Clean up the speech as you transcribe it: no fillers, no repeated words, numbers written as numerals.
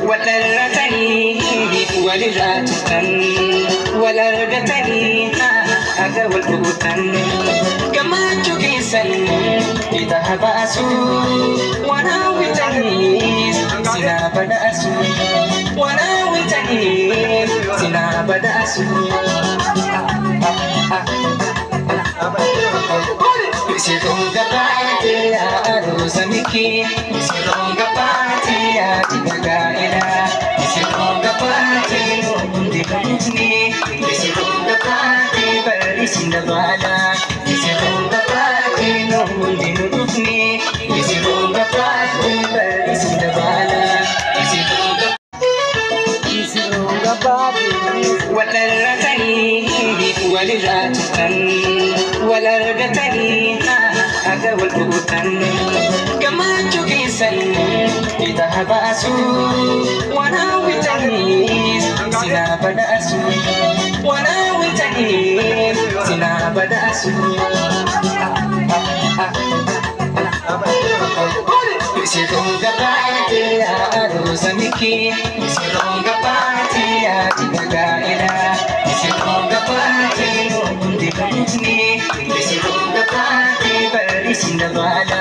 وترتني ولذاتك ولرقتني هذا والبوتن كما تكيسا إذا بأسوا وناوتني سنا بدأسوا وناوتني سنا بدأسوا Sirong gabati arusa miki Sirong gabati atigagaina Sirong gabati undi kumutni Sirong gabati barisindabala Sirong gabati undi nurutni Sirong gabati barisindabala Sirong gabati وترتني ولذاتك ولرقتني هذا والبوتن كما تكيسا إذا بأسوا وناوتني سنا بدأسوا وناوتني سنا بدأسوا Sirong gabati arusa miki Sirong gabati atigagaina Sirong gabati undi kumutni Sirong gabati barisindabala